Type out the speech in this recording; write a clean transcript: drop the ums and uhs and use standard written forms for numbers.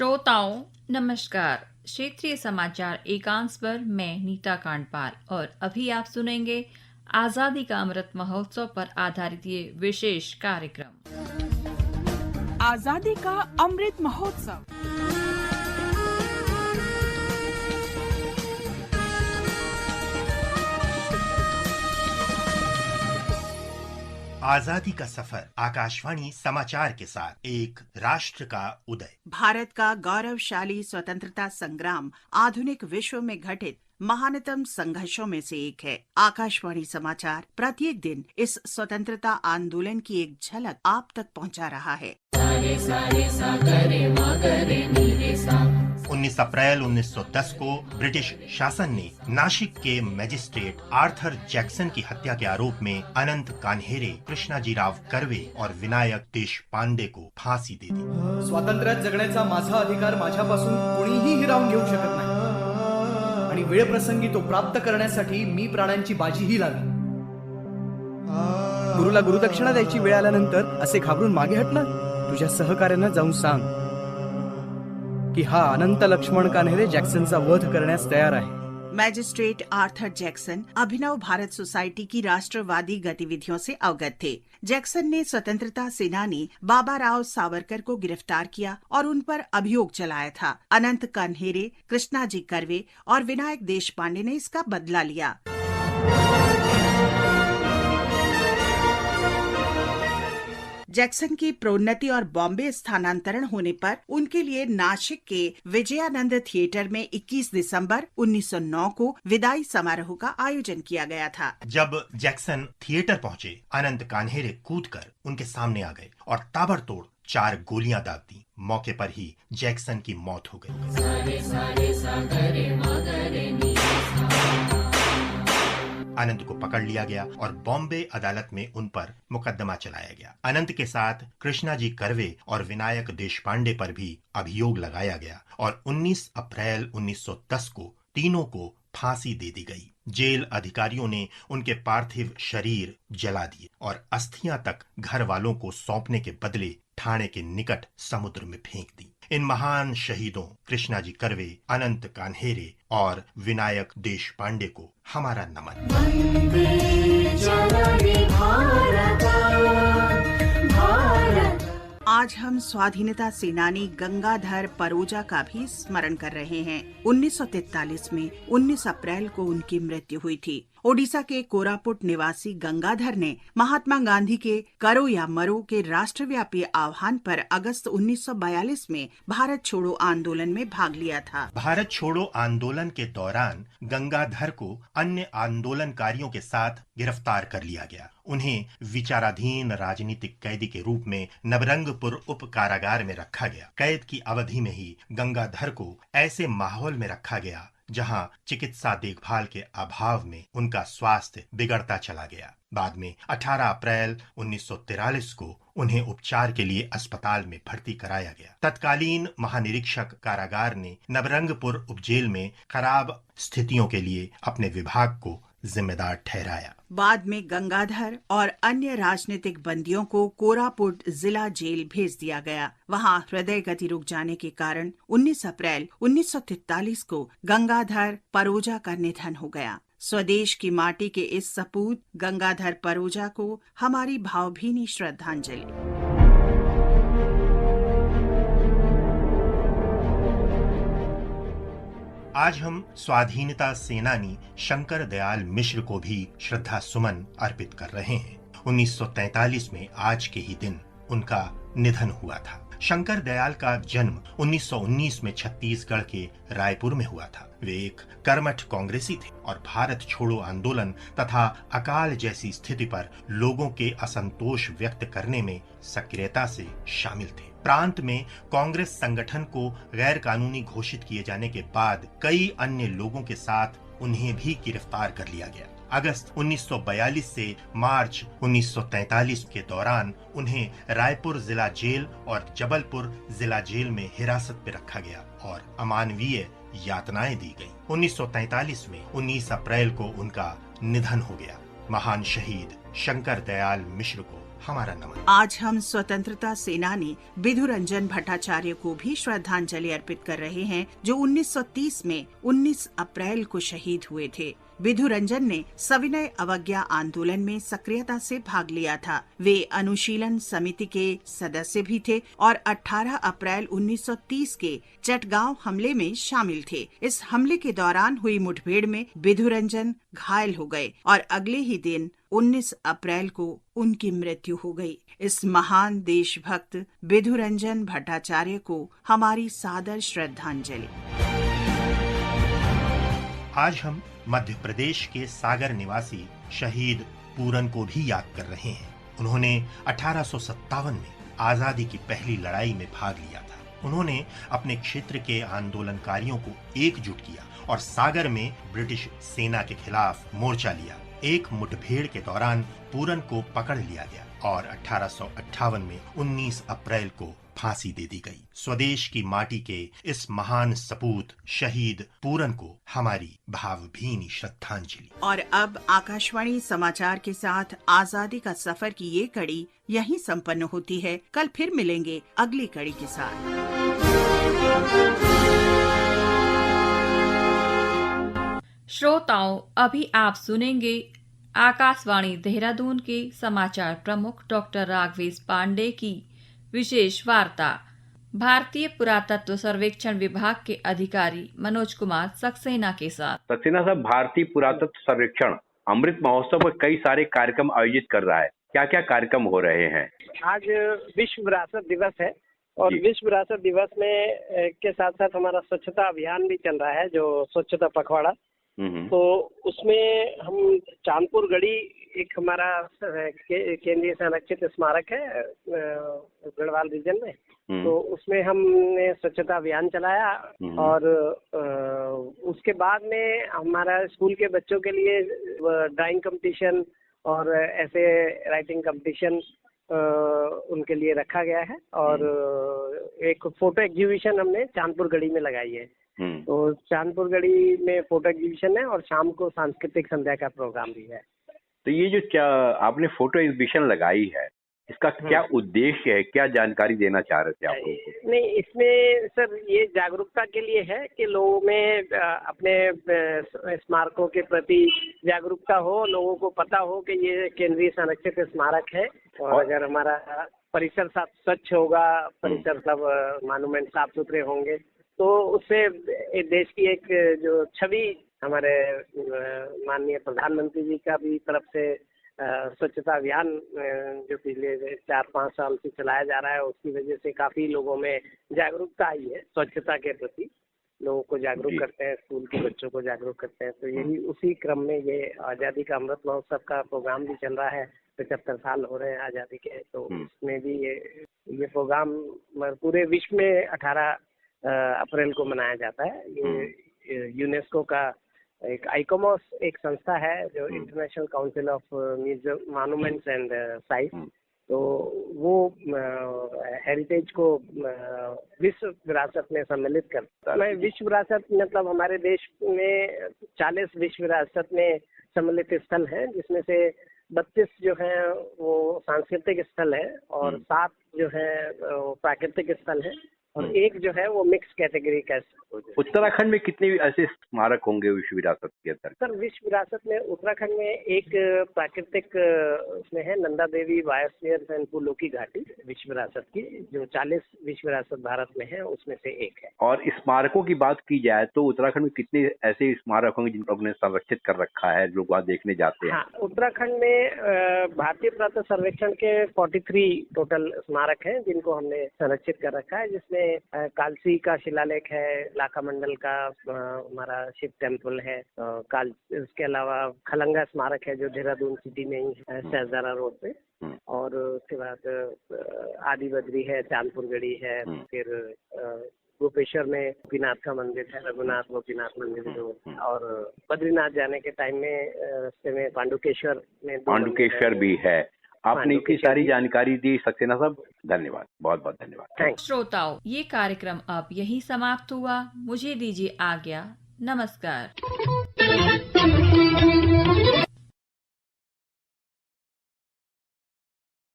श्रोताओं नमस्कार। क्षेत्रीय समाचार एकांश पर मैं नीता कांडपाल और अभी आप सुनेंगे आजादी का अमृत महोत्सव पर आधारित ये विशेष कार्यक्रम। आजादी का अमृत महोत्सव। आजादी का सफर आकाशवाणी समाचार के साथ एक राष्ट्र का उदय। भारत का गौरवशाली स्वतंत्रता संग्राम आधुनिक विश्व में घटित महानतम संघर्षों में से एक है। आकाशवाणी समाचार प्रत्येक दिन इस स्वतंत्रता आंदोलन की एक झलक आप तक पहुंचा रहा है। 19 अप्रैल 1910 को ब्रिटिश शासन ने नासिक के मजिस्ट्रेट आर्थर जैक्सन की हत्या के आरोप में अनंत कान्हेरे, कृष्णाजीराव कर्वे और विनायक देशपांडे को फांसी दे दी। स्वातंत्र्यात जगण्याचा माझा अधिकार माझ्यापासून कोणीही हिरावून घेऊ शकत नाही आणि वेळप्रसंगी तो प्राप्त करण्यासाठी मी प्राणांची बाजीही लावली। गुरुला गुरुदक्षिणा द्यायची वेळ आल्यानंतर असे घाबरून मागे हटणार? तुझ्या सहकार्यांना जाऊन सांग कि हा अनंत लक्ष्मण कान्हेरे जैक्सन वध करण्यास तैयार है। मैजिस्ट्रेट आर्थर जैक्सन अभिनव भारत सोसाइटी की राष्ट्रवादी गतिविधियों से अवगत थे। जैक्सन ने स्वतंत्रता सेनानी बाबा राव सावरकर को गिरफ्तार किया और उन पर अभियोग चलाया था। अनंत कान्हेरे, कृष्णाजी कर्वे और विनायक देशपांडे ने इसका बदला लिया। जैक्सन की प्रोन्नति और बॉम्बे स्थानांतरण होने पर उनके लिए नासिक के विजयानंद थिएटर में 21 दिसंबर 1909 को विदाई समारोह का आयोजन किया गया था। जब जैक्सन थिएटर पहुंचे, अनंत कान्हेरे कूदकर उनके सामने आ गए और ताबड़तोड़ 4 गोलियां दाग दी। मौके पर ही जैक्सन की मौत हो गई। अनंत को पकड़ लिया गया और बॉम्बे अदालत में उन पर मुकदमा चलाया गया। अनंत के साथ कृष्णाजी कर्वे और विनायक देशपांडे पर भी अभियोग लगाया गया और 19 अप्रैल 1910 को तीनों को फांसी दे दी गई। जेल अधिकारियों ने उनके पार्थिव शरीर जला दिए और अस्थियां तक घर वालों को सौंपने के बदले ठाणे के निकट समुद्र में फेंक दी। इन महान शहीदों कृष्णाजी कर्वे, अनंत कान्हेरे और विनायक देशपांडे को हमारा नमन। आज हम स्वाधीनता सेनानी गंगाधर परोजा का भी स्मरण कर रहे हैं। 1943 में 19 अप्रैल को उनकी मृत्यु हुई थी। ओडिशा के कोरापुट निवासी गंगाधर ने महात्मा गांधी के करो या मरो के राष्ट्रव्यापी आह्वान पर अगस्त 1942 में भारत छोड़ो आंदोलन में भाग लिया था। भारत छोड़ो आंदोलन के दौरान गंगाधर को अन्य आंदोलनकारियों के साथ गिरफ्तार कर लिया गया। उन्हें विचाराधीन राजनीतिक कैदी के रूप में नवरंगपुर उप कारागार में रखा गया। कैद की अवधि में ही गंगाधर को ऐसे माहौल में रखा गया जहां चिकित्सा देखभाल के अभाव में उनका स्वास्थ्य बिगड़ता चला गया। बाद में 18 अप्रैल 1943 को उन्हें उपचार के लिए अस्पताल में भर्ती कराया गया। तत्कालीन महानिरीक्षक कारागार ने नवरंगपुर उपजेल में खराब स्थितियों के लिए अपने विभाग को जिम्मेदार ठहराया। बाद में गंगाधर और अन्य राजनीतिक बंदियों को कोरापुट जिला जेल भेज दिया गया। वहां हृदय गति रुक जाने के कारण 19 अप्रैल 1943 को गंगाधर परोजा का निधन हो गया। स्वदेश की माटी के इस सपूत गंगाधर परोजा को हमारी भावभीनी श्रद्धांजलि। आज हम स्वाधीनता सेनानी शंकर दयाल मिश्र को भी श्रद्धा सुमन अर्पित कर रहे हैं। 1943 में आज के ही दिन उनका निधन हुआ था। शंकर दयाल का जन्म 1919 में छत्तीसगढ़ के रायपुर में हुआ था। वे एक कर्मठ कांग्रेसी थे और भारत छोड़ो आंदोलन तथा अकाल जैसी स्थिति पर लोगों के असंतोष व्यक्त करने में सक्रियता से शामिल थे। प्रांत में कांग्रेस संगठन को गैर कानूनी घोषित किए जाने के बाद कई अन्य लोगों के साथ उन्हें भी गिरफ्तार कर लिया गया। अगस्त 1942 से मार्च 1943 के दौरान उन्हें रायपुर जिला जेल और जबलपुर जिला जेल में हिरासत में रखा गया और अमानवीय यातनाएं दी गईं। 1943 में 19 अप्रैल को उनका निधन हो गया। महान शहीद शंकर दयाल मिश्र को हमारा नमन। आज हम स्वतंत्रता सेनानी विधु रंजन भट्टाचार्य को भी श्रद्धांजलि अर्पित कर रहे हैं, जो 1930 में 19 अप्रैल को शहीद हुए थे। विधु रंजन ने सविनय अवज्ञा आंदोलन में सक्रियता से भाग लिया था। वे अनुशीलन समिति के सदस्य भी थे और 18 अप्रैल 1930 के चटगांव हमले में शामिल थे। इस हमले के दौरान हुई मुठभेड़ में विधु रंजन घायल हो गए और अगले ही दिन 19 अप्रैल को उनकी मृत्यु हो गई। इस महान देशभक्त विधु रंजन भट्टाचार्य को हमारी सादर श्रद्धांजलि। आज हम मध्य प्रदेश के सागर निवासी शहीद पूरन को भी याद कर रहे हैं। उन्होंने 1857 में आजादी की पहली लड़ाई में भाग लिया था। उन्होंने अपने क्षेत्र के आंदोलनकारियों को एकजुट किया और सागर में ब्रिटिश सेना के खिलाफ मोर्चा लिया। एक मुठभेड़ के दौरान पूरन को पकड़ लिया गया और 1858 में 19 अप्रैल को फांसी दे दी गई। स्वदेश की माटी के इस महान सपूत शहीद पूरन को हमारी भावभीनी श्रद्धांजलि। और अब आकाशवाणी समाचार के साथ आजादी का सफर की ये कड़ी यहीं संपन्न होती है। कल फिर मिलेंगे अगली कड़ी के साथ। श्रोताओं, अभी आप सुनेंगे आकाशवाणी देहरादून के समाचार प्रमुख डॉक्टर राघवेश पांडे की विशेष वार्ता। भारतीय पुरातत्व सर्वेक्षण विभाग के अधिकारी मनोज कुमार सक्सेना के साथ। सक्सेना साहब, भारतीय पुरातत्व सर्वेक्षण अमृत महोत्सव में कई सारे कार्यक्रम आयोजित कर रहा है। क्या क्या कार्यक्रम हो रहे हैं? आज विश्व विरासत दिवस है और विश्व विरासत दिवस में के साथ साथ हमारा स्वच्छता अभियान भी चल रहा है, जो स्वच्छता पखवाड़ा। तो उसमें हम चांदपुर गढ़ी एक हमारा केंद्रीय संरक्षित स्मारक है गढ़वाल रीजन में, तो उसमें हमने स्वच्छता अभियान चलाया और उसके बाद में हमारा स्कूल के बच्चों के लिए ड्राइंग कंपटीशन और ऐसे राइटिंग कंपटीशन उनके लिए रखा गया है और एक फोटो एग्जीबिशन हमने चांदपुर गढ़ी में लगाई है। तो चांदपुर गढ़ी में फोटो एग्जीबिशन है और शाम को सांस्कृतिक संध्या का प्रोग्राम भी है। तो ये जो आपने फोटो एग्जीबिशन लगाई है, इसका क्या उद्देश्य है? क्या जानकारी देना चाह रहे थे आप लोगों को? नहीं, इसमें सर ये जागरूकता के लिए है कि लोगों में अपने स्मारकों के प्रति जागरूकता हो, लोगों को पता हो कि ये केंद्रीय संरक्षित स्मारक है और अगर हमारा परिसर स्वच्छ होगा, परिसर सब मॉन्यूमेंट साफ सुथरे होंगे, तो उससे देश की एक जो छवि हमारे माननीय प्रधानमंत्री जी का भी तरफ से स्वच्छता अभियान जो पिछले 4-5 साल से चलाया जा रहा है, उसकी वजह से काफी लोगों में जागरूकता आई है स्वच्छता के प्रति। लोगों को जागरूक करते हैं, स्कूल के बच्चों को जागरूक करते हैं। तो यही उसी क्रम में ये आज़ादी का अमृत महोत्सव का प्रोग्राम भी चल रहा है। 75 साल हो रहे हैं आज़ादी के, तो उसमें भी ये प्रोग्राम पूरे विश्व में 18 अप्रैल को मनाया जाता है। ये यूनेस्को का एक आइकोमोस एक संस्था है जो international council of museum monuments and sites, तो वो हेरिटेज को विश्व विरासत में सम्मिलित करता है। विश्व विरासत मतलब हमारे देश में 40 विश्व विरासत में सम्मिलित स्थल हैं, जिसमें से 32 जो है वो सांस्कृतिक स्थल है और 7 जो है वो प्राकृतिक स्थल है और एक जो है वो मिक्स कैटेगरी का। उत्तराखंड में कितने ऐसे स्मारक होंगे विश्व विरासत के अंदर? सर, विश्व विरासत में उत्तराखंड में एक प्राकृतिक उसमें है नंदा देवी बायोस्फीयर एंड फूलों की घाटी विश्व विरासत की, जो 40 विश्व विरासत भारत में है, उसमें से एक है। और स्मारकों की बात की जाए तो उत्तराखंड में कितने ऐसे स्मारक होंगे जिनको आपने संरक्षित कर रखा है, लोग वहाँ देखने जाते हैं? हाँ, उत्तराखंड में भारतीय पुरातत्व सर्वेक्षण के 43 टोटल स्मारक हैं जिनको हमने संरक्षित कर रखा है, जिसमें कालसी का शिलालेख है, लाखा मंडल का हमारा शिव टेम्पल है, इसके अलावा खलंगा स्मारक है जो देहरादून सिटी में ही है, शहजादा रोड पे, और उसके बाद आदि बद्री है, चांदपुर गढ़ी है, फिर गोपेश्वर में गोपीनाथ का मंदिर है, रघुनाथ गोपीनाथ मंदिर जो, और बद्रीनाथ जाने के टाइम में रास्ते में पांडुकेश्वर भी है। आपने इतनी सारी जानकारी दी सक्सेना साहब, धन्यवाद, बहुत बहुत धन्यवाद। श्रोताओं, ये कार्यक्रम अब यही समाप्त हुआ। मुझे दीजिए आज्ञा, नमस्कार।